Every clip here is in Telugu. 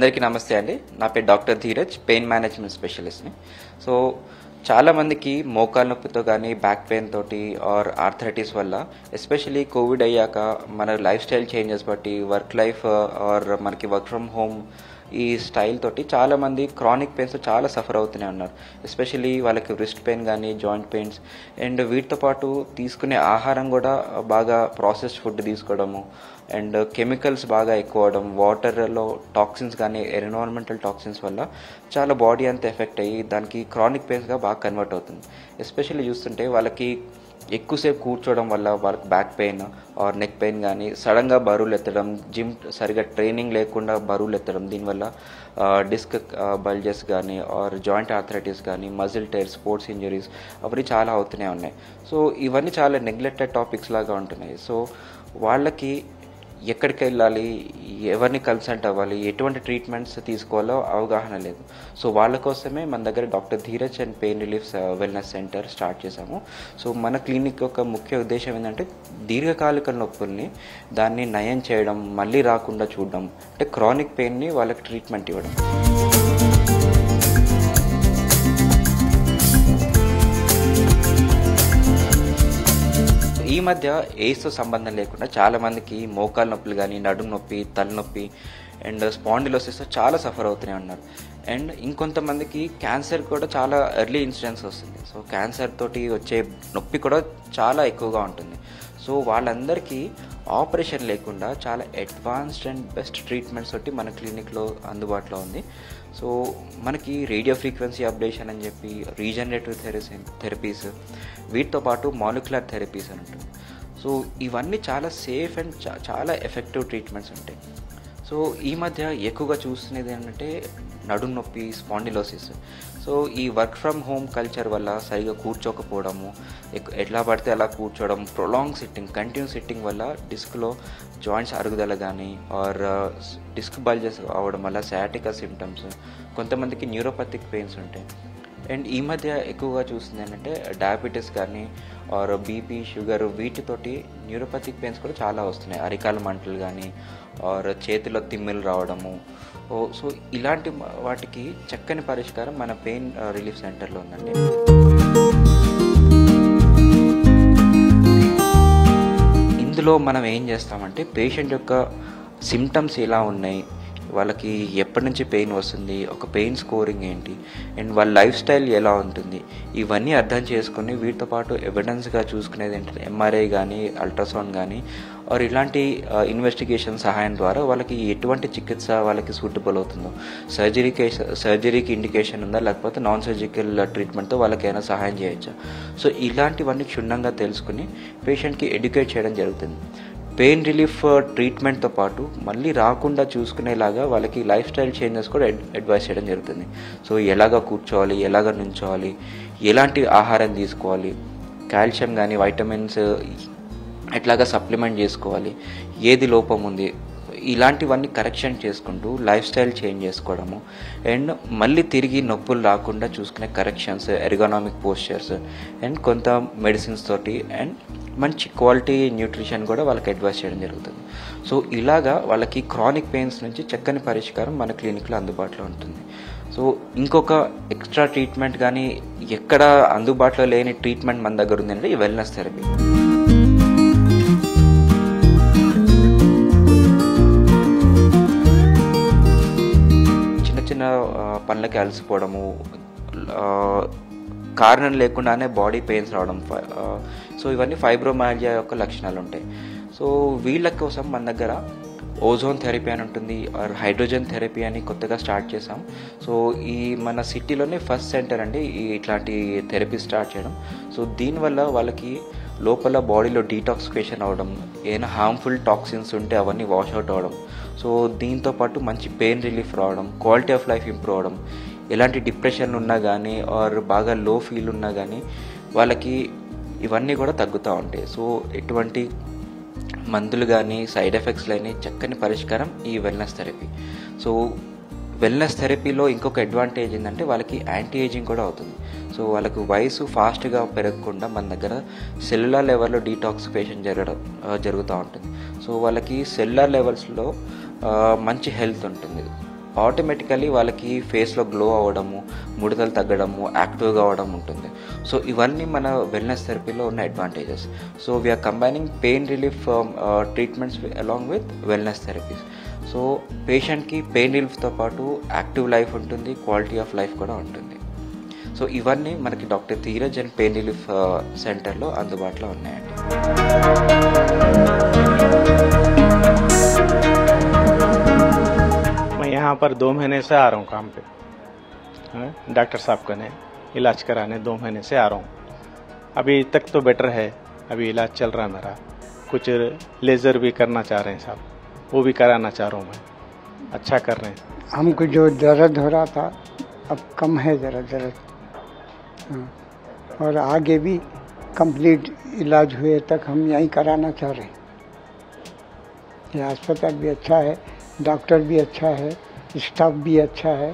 అందరికీ నమస్తే అండి. నా పేరు డాక్టర్ ధీరజ్, పెయిన్ మేనేజ్మెంట్ స్పెషలిస్ట్ని. సో చాలామందికి మోకాలు నొప్పితో కానీ బ్యాక్ పెయిన్ తోటి ఆర్ ఆర్థరైటిస్ వల్ల ఎస్పెషలీ కోవిడ్ అయ్యాక మన లైఫ్ స్టైల్ చేంజెస్ బట్టి వర్క్ లైఫ్ ఆర్ మనకి వర్క్ ఫ్రమ్ హోమ్ ఈ స్టైల్ తోటి చాలామంది క్రానిక్ పెయిన్స్ చాలా సఫర్ అవుతూనే ఉన్నారు. ఎస్పెషలీ వాళ్ళకి రిస్ట్ పెయిన్ కానీ జాయింట్ పెయిన్స్ అండ్ వీటితో పాటు తీసుకునే ఆహారం కూడా బాగా ప్రాసెస్డ్ ఫుడ్ తీసుకోవడము అండ్ కెమికల్స్ బాగా ఎక్కువ అవడం, వాటర్లో టాక్సిన్స్ కానీ ఎన్విరాన్మెంటల్ టాక్సిన్స్ వల్ల చాలా బాడీ అంతా ఎఫెక్ట్ అయ్యి దానికి క్రానిక్ పెయిన్స్గా బాగా కన్వర్ట్ అవుతుంది. ఎస్పెషల్లీ చూస్తుంటే వాళ్ళకి ఎక్కువసేపు కూర్చోవడం వల్ల వాళ్ళకి back pain or neck pain కానీ సడన్గా బరువులు ఎత్తడం, జిమ్ సరిగా ట్రైనింగ్ లేకుండా బరువులు ఎత్తడం, దీనివల్ల డిస్క్ బల్జెస్ కానీ ఆర్ జాయింట్ ఆర్థరైటిస్ కానీ మజిల్ టైర్, స్పోర్ట్స్ ఇంజరీస్ అవన్నీ చాలా అవుతూనే ఉన్నాయి. సో ఇవన్నీ చాలా నెగ్లెక్టెడ్ టాపిక్స్ లాగా ఉంటున్నాయి. సో వాళ్ళకి ఎక్కడికి వెళ్ళాలి, ఎవరిని కన్సల్ట్ అవ్వాలి, ఎటువంటి ట్రీట్మెంట్స్ తీసుకోవాలో అవగాహన లేదు. సో వాళ్ళ కోసమే మన దగ్గర doctor Dheeraj and pain relief wellness centre start చేశాము. సో మన క్లినిక్ యొక్క ముఖ్య ఉద్దేశం ఏంటంటే దీర్ఘకాలిక నొప్పుల్ని దాన్ని నయం చేయడం, మళ్ళీ రాకుండా చూడడం, అంటే క్రానిక్ పెయిన్ని వాళ్ళకి ట్రీట్మెంట్ ఇవ్వడం. ఈ మధ్య ఏజ్తో సంబంధం లేకుండా చాలామందికి మోకాలు నొప్పులు కానీ నడుము నొప్పి, తలనొప్పి అండ్ స్పాండిలోసిస్తో చాలా సఫర్ అవుతూనే ఉన్నారు. అండ్ ఇంకొంతమందికి క్యాన్సర్ కూడా చాలా ఎర్లీ ఇన్సిడెన్స్ వస్తుంది. సో క్యాన్సర్ తోటి వచ్చే నొప్పి కూడా చాలా ఎక్కువగా ఉంటుంది. సో వాళ్ళందరికీ ఆపరేషన్ లేకుండా చాలా అడ్వాన్స్డ్ అండ్ బెస్ట్ ట్రీట్మెంట్స్ తోటి మన క్లినిక్లో అందుబాటులో ఉంది. సో మనకి రేడియో ఫ్రీక్వెన్సీ అబ్లేషన్ అని చెప్పి రీజనరేటివ్ థెరపీస్, వీటితో పాటు మాలిక్యులర్ థెరపీస్ అని ఉంటుంది. సో ఇవన్నీ చాలా సేఫ్ అండ్ చాలా ఎఫెక్టివ్ ట్రీట్మెంట్స్ ఉంటాయి. సో ఈ మధ్య ఎక్కువగా చూస్తున్నది ఏంటంటే నడుము నొప్పి, స్పాండిలోసిస్. సో ఈ వర్క్ ఫ్రమ్ హోమ్ కల్చర్ వల్ల సరిగా కూర్చోకపోవడము, ఎట్లా పడితే అలా కూర్చోవడం, ప్రొలాంగ్ సిట్టింగ్, కంటిన్యూ సిట్టింగ్ వల్ల డిస్క్లో జాయింట్స్ అరుగుదల కానీ ఆర్ డిస్క్ బల్జెస్ అవ్వడం వల్ల సయాటికా సిమ్టమ్స్, కొంతమందికి న్యూరోపతిక్ పెయిన్స్ ఉంటాయి. అండ్ ఈ మధ్య ఎక్కువగా చూస్తుంది ఏంటంటే డయాబెటీస్ కానీ ఆర్ బీపీ, షుగర్, వీటితోటి న్యూరోపతిక్ పెయిన్స్ కూడా చాలా వస్తున్నాయి. అరికాల మంటలు కానీ ఆర్ చేతిలో తిమ్మిలు రావడము. సో ఇలాంటి వాటికి చక్కని పరిష్కారం మన పెయిన్ రిలీఫ్ సెంటర్లో ఉందండి. ఇందులో మనం ఏం చేస్తామంటే పేషెంట్ యొక్క సిమ్టమ్స్ ఎలా ఉన్నాయి, వాళ్ళకి ఎప్పటి నుంచి పెయిన్ వస్తుంది, ఒక పెయిన్ స్కోరింగ్ ఏంటి అండ్ వాళ్ళ లైఫ్ స్టైల్ ఎలా ఉంటుంది, ఇవన్నీ అర్థం చేసుకుని వీటితో పాటు ఎవిడెన్స్గా చూసుకునేది ఏంటంటే ఎంఆర్ఐ కానీ అల్ట్రాసౌండ్ కానీ ఆర్ ఇలాంటి ఇన్వెస్టిగేషన్ సహాయం ద్వారా వాళ్ళకి ఎటువంటి చికిత్స వాళ్ళకి సూటబుల్ అవుతుందో, సర్జరీకి ఇండికేషన్ ఉందా లేకపోతే నాన్ సర్జికల్ ట్రీట్మెంట్తో వాళ్ళకి ఏమైనా సహాయం చేయొచ్చా. సో ఇలాంటివన్నీ క్షుణ్ణంగా తెలుసుకుని పేషెంట్కి ఎడ్యుకేట్ చేయడం జరుగుతుంది. పెయిన్ రిలీఫ్ ట్రీట్మెంట్తో పాటు మళ్ళీ రాకుండా చూసుకునేలాగా వాళ్ళకి లైఫ్ స్టైల్ చేంజెస్ కూడా అడ్వైస్ చేయడం జరుగుతుంది. సో ఎలాగ కూర్చోవాలి, ఎలాగ నుంచోవాలి, ఎలాంటి ఆహారం తీసుకోవాలి, కాల్షియం కానీ వైటమిన్స్ ఎట్లాగా సప్లిమెంట్ చేసుకోవాలి, ఏది లోపం ఉంది, ఇలాంటివన్నీ కరెక్షన్ చేసుకుంటూ లైఫ్ స్టైల్ చేంజ్ చేసుకోవడము అండ్ మళ్ళీ తిరిగి నొప్పులు రాకుండా చూసుకునే కరెక్షన్స్, ఎర్గోనామిక్ పోస్చర్స్ అండ్ కొంత మెడిసిన్స్ తోటి అండ్ మంచి క్వాలిటీ న్యూట్రిషన్ కూడా వాళ్ళకి అడ్వైస్ చేయడం జరుగుతుంది. సో ఇలాగా వాళ్ళకి క్రానిక్ పెయిన్స్ నుంచి చక్కని పరిష్కారం మన క్లినిక్లో అందుబాటులో ఉంటుంది. సో ఇంకొక ఎక్స్ట్రా ట్రీట్మెంట్ కానీ ఎక్కడ అందుబాటులో లేని ట్రీట్మెంట్ మన దగ్గర ఉందంటే ఈ వెల్నెస్ థెరపీ. చిన్న చిన్న పనులకి అలసిపోవడము, కారణం లేకుండానే బాడీ పెయిన్స్ రావడం, సో ఇవన్నీ ఫైబ్రోమైల్జియా యొక్క లక్షణాలు ఉంటాయి. సో వీళ్ళ కోసం మన దగ్గర ఓజోన్ థెరపీ అని ఉంటుంది ఆర్ హైడ్రోజన్ థెరపీ అని కొత్తగా స్టార్ట్ చేసాం. సో ఈ మన సిటీలోనే ఫస్ట్ సెంటర్ అండి ఇట్లాంటి థెరపీ స్టార్ట్ చేయడం. సో దీనివల్ల వాళ్ళకి లోపల బాడీలో డీటాక్సిఫికేషన్ అవ్వడం, ఏమైనా హార్మ్ఫుల్ టాక్సిన్స్ ఉంటే అవన్నీ వాష్అవుట్ అవ్వడం, సో దీంతోపాటు మంచి పెయిన్ రిలీఫ్ రావడం, క్వాలిటీ ఆఫ్ లైఫ్ ఇంప్రూవ్ అవ్వడం, ఎలాంటి డిప్రెషన్ ఉన్నా కానీ ఆర్ బాగా లో ఫీల్ ఉన్నా కానీ వాళ్ళకి ఇవన్నీ కూడా తగ్గుతూ ఉంటాయి. సో ఎటువంటి మందులు కానీ సైడ్ ఎఫెక్ట్స్ లేని చక్కని పరిష్కారం ఈ వెల్నెస్ థెరపీ. సో వెల్నెస్ థెరపీలో ఇంకొక అడ్వాంటేజ్ ఏంటంటే వాళ్ళకి యాంటీ ఏజింగ్ కూడా అవుతుంది. సో వాళ్ళకు వయసు ఫాస్ట్గా పెరగకుండా మన దగ్గర సెల్యులార్ లెవెల్లో డీటాక్సిఫికేషన్ జరుగుతూ ఉంటుంది. సో వాళ్ళకి సెల్యులార్ లెవెల్స్లో మంచి హెల్త్ ఉంటుంది. ఆటోమేటికలీ వాళ్ళకి ఫేస్లో గ్లో అవ్వడము, ముడతలు తగ్గడము, యాక్టివ్గా అవ్వడం ఉంటుంది. సో ఇవన్నీ మన వెల్నెస్ థెరపీలో ఉన్న advantages. So we are combining pain relief treatments along with wellness therapies. So పేషెంట్కి పెయిన్ రిలీఫ్తో పాటు యాక్టివ్ లైఫ్ ఉంటుంది, క్వాలిటీ ఆఫ్ లైఫ్ కూడా ఉంటుంది. సో ఇవన్నీ మనకి doctor Dheeraj and pain relief సెంటర్లో అందుబాటులో ఉన్నాయండి. मैं यहाँ पर 2 महीने से आ रहा हूँ काम पे, डॉक्टर साहब का ने इलाज कराने 2 महीने से आ रहा हूँ. अभी तक तो बेटर है, अभी इलाज चल रहा है मेरा. कुछ लेज़र भी करना चाह रहे हैं साहब, वो भी कराना चाह रहा हूँ मैं. अच्छा कर रहे हैं. हमको जो दर्द हो रहा था अब कम है ज़रा दर्द, और आगे भी कंप्लीट इलाज हुए तक हम यहीं कराना चाह रहे हैं. ये अस्पताल भी अच्छा है, डॉक्टर भी अच्छा है, स्टाफ भी अच्छा है,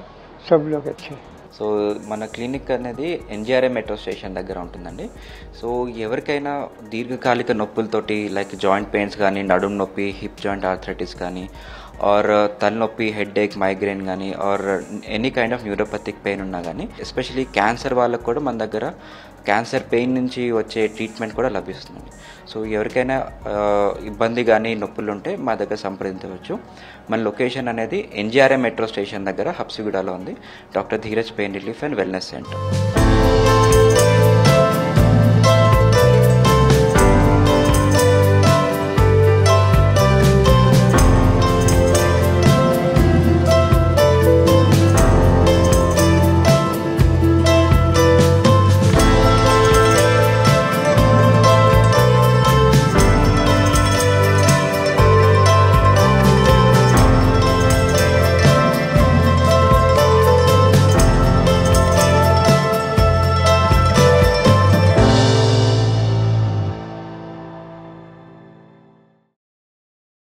सब लोग अच्छे हैं. సో మన క్లినిక్ అనేది ఎన్జిఆర్ఏ మెట్రో స్టేషన్ దగ్గర ఉంటుందండి. సో ఎవరికైనా దీర్ఘకాలిక నొప్పులతోటి లైక్ జాయింట్ పెయిన్స్ కానీ, నడుము నొప్పి, హిప్ జాయింట్ ఆర్థరైటిస్ కానీ, ఆర్ తలనొప్పి, హెడ్ ఏక్, మైగ్రేన్ కానీ, or any kind of neuropathic pain ఉన్నా కానీ, ఎస్పెషలీ క్యాన్సర్ వాళ్ళకు కూడా మన దగ్గర క్యాన్సర్ పెయిన్ నుంచి వచ్చే ట్రీట్మెంట్ కూడా లభిస్తుంది. సో ఎవరికైనా ఇబ్బంది కానీ నొప్పులు ఉంటే మా దగ్గర సంప్రదించవచ్చు. మన లొకేషన్ అనేది ఎన్జిఆర్ఏ మెట్రో స్టేషన్ దగ్గర హబ్సిగూడలో ఉంది. Doctor Dheeraj pain relief and wellness centre.